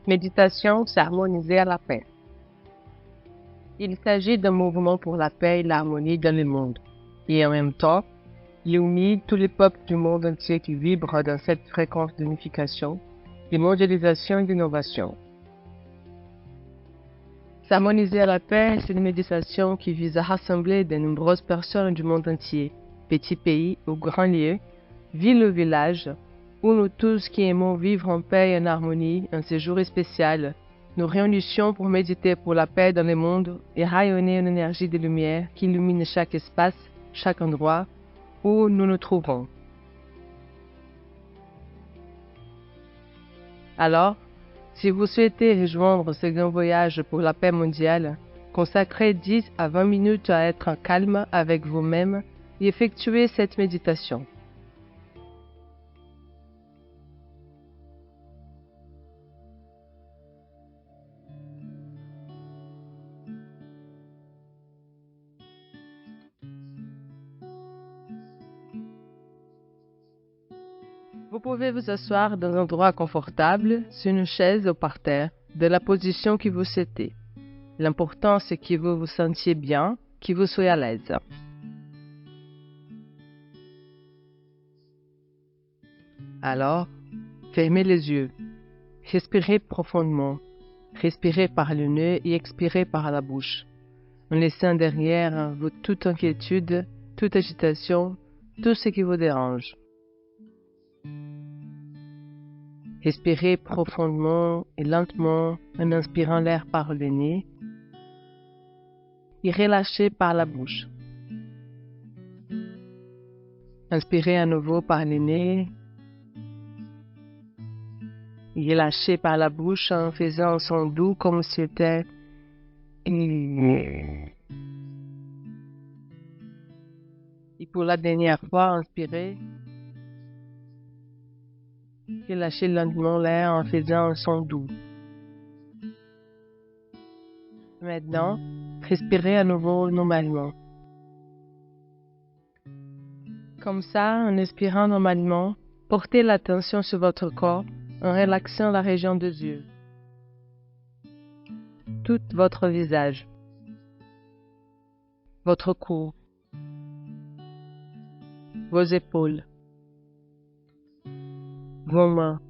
Méditation s'harmoniser à la paix. Il s'agit d'un mouvement pour la paix et l'harmonie dans le monde, et en même temps, il unit tous les peuples du monde entier qui vibrent dans cette fréquence d'unification, de mondialisation et d'innovation. S'harmoniser à la paix, c'est une méditation qui vise à rassembler de nombreuses personnes du monde entier, petits pays ou grands lieux, villes ou villages, où nous tous qui aimons vivre en paix et en harmonie, un séjour spécial, nous réunissions pour méditer pour la paix dans le monde et rayonner une énergie de lumière qui illumine chaque espace, chaque endroit où nous nous trouvons. Alors, si vous souhaitez rejoindre ce grand voyage pour la paix mondiale, consacrez 10 à 20 minutes à être calme avec vous-même et effectuez cette méditation. Vous pouvez vous asseoir dans un endroit confortable, sur une chaise ou par terre, de la position que vous souhaitez. L'important, c'est que vous vous sentiez bien, que vous soyez à l'aise. Alors, fermez les yeux. Respirez profondément. Respirez par le nez et expirez par la bouche, en laissant derrière vous toute inquiétude, toute agitation, tout ce qui vous dérange. Respirez profondément et lentement en inspirant l'air par le nez et relâchez par la bouche. Inspirez à nouveau par le nez et relâchez par la bouche en faisant un son doux comme si c'était et pour la dernière fois, inspirez. Relâchez lentement l'air en faisant un son doux. Maintenant, respirez à nouveau normalement. Comme ça, en expirant normalement, portez l'attention sur votre corps en relaxant la région des yeux, tout votre visage, votre cou, vos épaules, vos mains,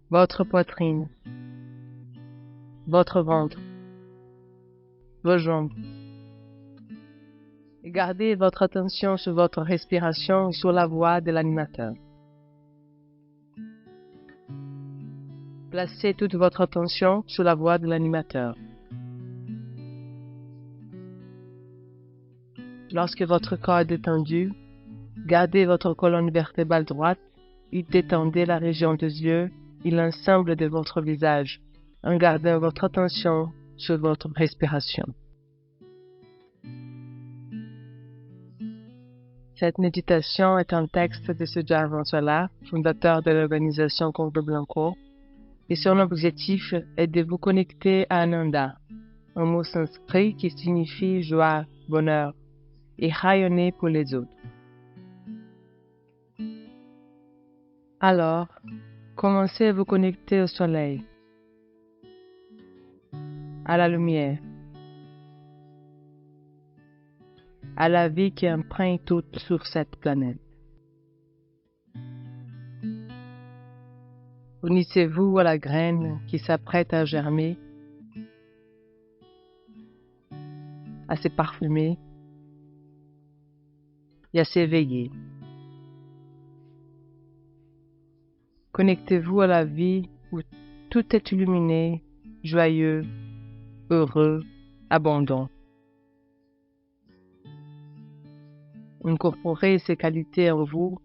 votre poitrine, votre ventre, vos jambes. Et gardez votre attention sur votre respiration et sur la voix de l'animateur. Placez toute votre attention sur la voix de l'animateur. Lorsque votre corps est détendu, gardez votre colonne vertébrale droite et détendez la région des yeux et l'ensemble de votre visage en gardant votre attention sur votre respiration. Cette méditation est un texte de César Valenzuela, fondateur de l'organisation Cordon Blanco, et son objectif est de vous connecter à Ananda, un mot sanskrit qui signifie joie, bonheur, et rayonner pour les autres. Alors, commencez à vous connecter au soleil, à la lumière, à la vie qui emprunte toute sur cette planète. Unissez-vous à la graine qui s'apprête à germer, à se parfumer et à s'éveiller. Connectez-vous à la vie où tout est illuminé, joyeux, heureux, abondant. Incorporez ces qualités en vous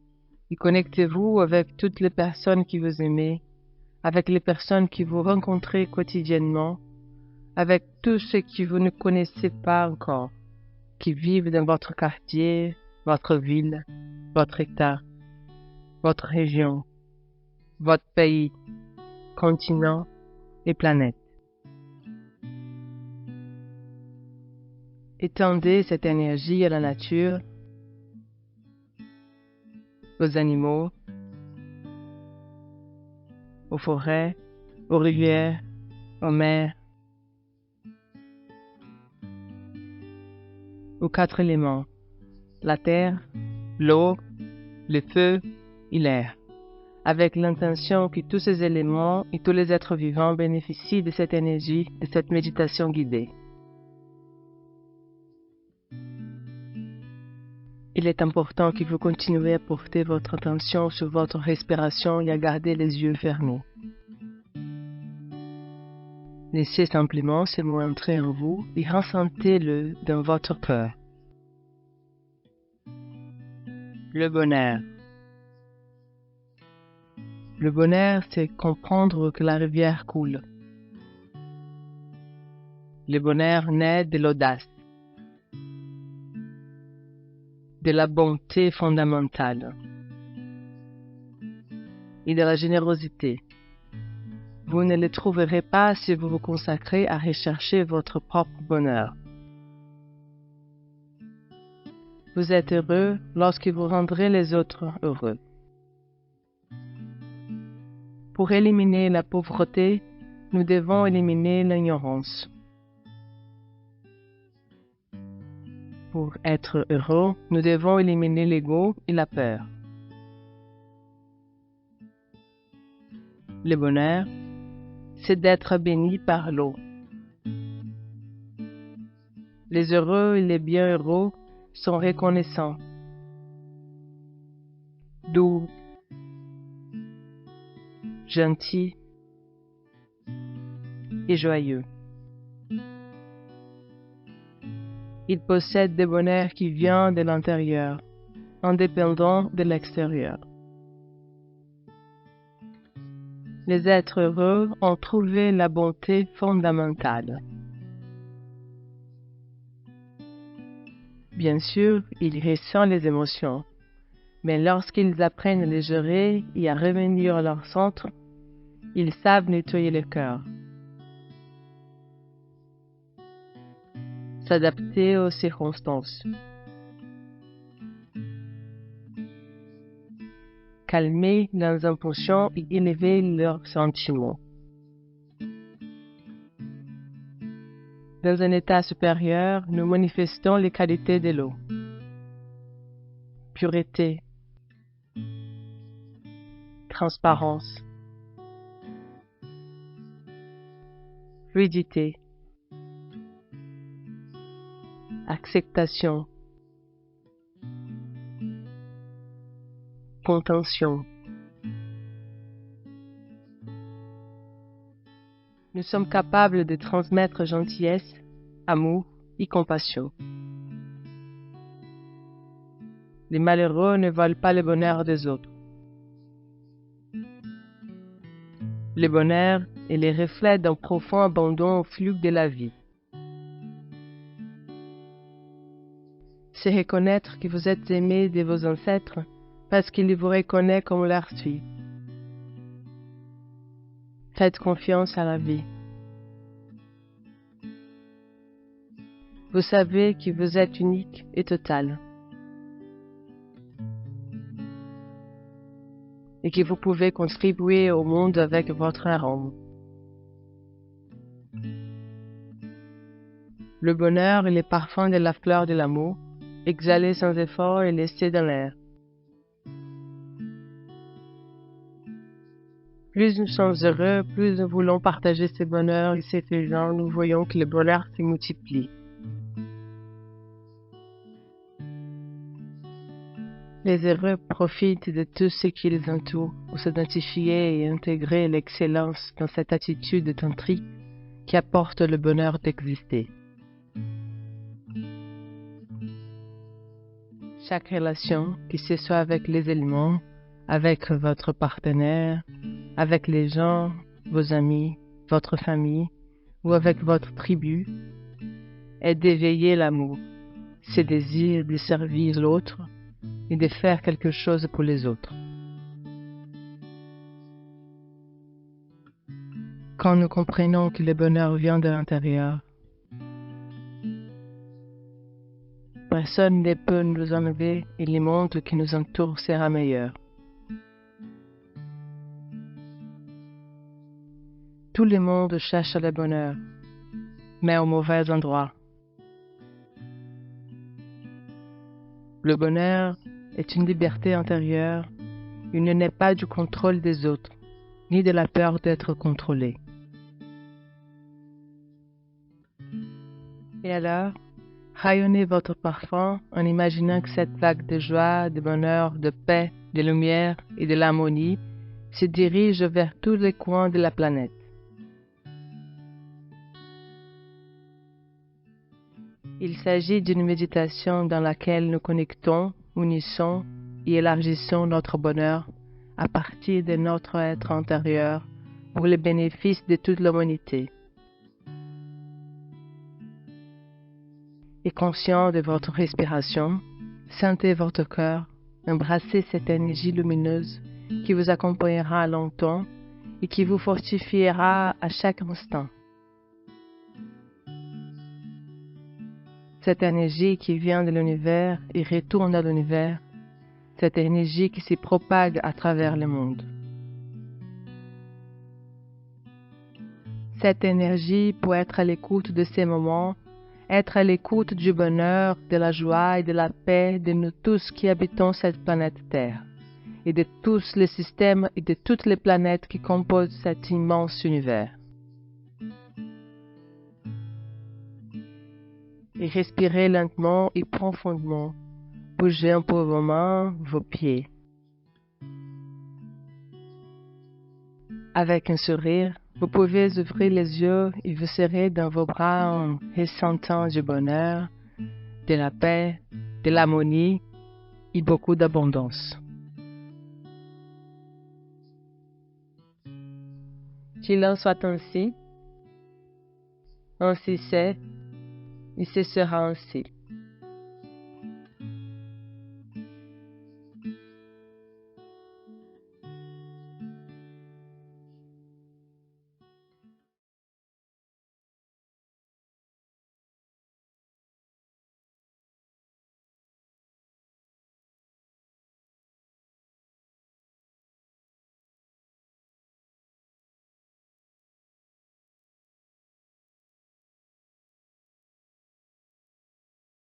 et connectez-vous avec toutes les personnes qui vous aimez, avec les personnes que vous rencontrez quotidiennement, avec tous ceux que vous ne connaissez pas encore, qui vivent dans votre quartier, votre ville, votre État, votre région, votre pays, continent et planète. Étendez cette énergie à la nature, aux animaux, aux forêts, aux rivières, aux mers, aux quatre éléments, la terre, l'eau, le feu et l'air, avec l'intention que tous ces éléments et tous les êtres vivants bénéficient de cette énergie, de cette méditation guidée. Il est important que vous continuez à porter votre attention sur votre respiration et à garder les yeux fermés. Laissez simplement ce mot entrer en vous et ressentez-le dans votre cœur. Le bonheur. Le bonheur, c'est comprendre que la rivière coule. Le bonheur naît de l'audace, de la bonté fondamentale et de la générosité. Vous ne le trouverez pas si vous vous consacrez à rechercher votre propre bonheur. Vous êtes heureux lorsque vous rendrez les autres heureux. Pour éliminer la pauvreté, nous devons éliminer l'ignorance. Pour être heureux, nous devons éliminer l'ego et la peur. Le bonheur, c'est d'être béni par l'eau. Les heureux et les bienheureux sont reconnaissants, doux, gentils et joyeux. Ils possèdent des bonheurs qui viennent de l'intérieur, indépendants de l'extérieur. Les êtres heureux ont trouvé la bonté fondamentale. Bien sûr, ils ressentent les émotions, mais lorsqu'ils apprennent à les gérer et à revenir à leur centre, ils savent nettoyer le cœur, s'adapter aux circonstances, calmer leurs impulsions et élever leurs sentiments. Dans un état supérieur, nous manifestons les qualités de l'eau. Pureté, transparence, fluidité, acceptation, contention. Nous sommes capables de transmettre gentillesse, amour et compassion. Les malheureux ne veulent pas le bonheur des autres. Le bonheur est le reflet d'un profond abandon au flux de la vie. C'est reconnaître que vous êtes aimé de vos ancêtres parce qu'ils vous reconnaissent comme leur fille. Faites confiance à la vie. Vous savez que vous êtes unique et total. Et que vous pouvez contribuer au monde avec votre arôme. Le bonheur est le parfum de la fleur de l'amour, exhalé sans effort et laissé dans l'air. Plus nous sommes heureux, plus nous voulons partager ce bonheur et ces faisant, nous voyons que le bonheur se multiplie. Les heureux profitent de tout ce qui les entoure pour s'identifier et intégrer l'excellence dans cette attitude tantrique qui apporte le bonheur d'exister. Chaque relation, que ce soit avec les éléments, avec votre partenaire, avec les gens, vos amis, votre famille ou avec votre tribu, est d'éveiller l'amour, ce désir de servir l'autre et de faire quelque chose pour les autres. Quand nous comprenons que le bonheur vient de l'intérieur, personne ne peut nous enlever et le monde qui nous entoure sera meilleur. tout le monde cherche le bonheur, mais au mauvais endroit. Le bonheur est une liberté intérieure. Il ne naît pas du contrôle des autres, ni de la peur d'être contrôlé. Et alors, rayonnez votre parfum en imaginant que cette vague de joie, de bonheur, de paix, de lumière et de l'harmonie se dirige vers tous les coins de la planète. Il s'agit d'une méditation dans laquelle nous connectons, unissons et élargissons notre bonheur à partir de notre être intérieur pour le bénéfice de toute l'humanité. Et conscient de votre respiration, sentez votre cœur, embrassez cette énergie lumineuse qui vous accompagnera longtemps et qui vous fortifiera à chaque instant. Cette énergie qui vient de l'univers et retourne à l'univers, cette énergie qui se propague à travers le monde. Cette énergie pour être à l'écoute de ces moments, être à l'écoute du bonheur, de la joie et de la paix de nous tous qui habitons cette planète Terre, et de tous les systèmes et de toutes les planètes qui composent cet immense univers. Et respirez lentement et profondément. Bougez un peu vos mains, vos pieds. Avec un sourire, vous pouvez ouvrir les yeux et vous serrer dans vos bras en ressentant du bonheur, de la paix, de l'harmonie et beaucoup d'abondance. Qu'il en soit ainsi c'est, et ce sera ainsi.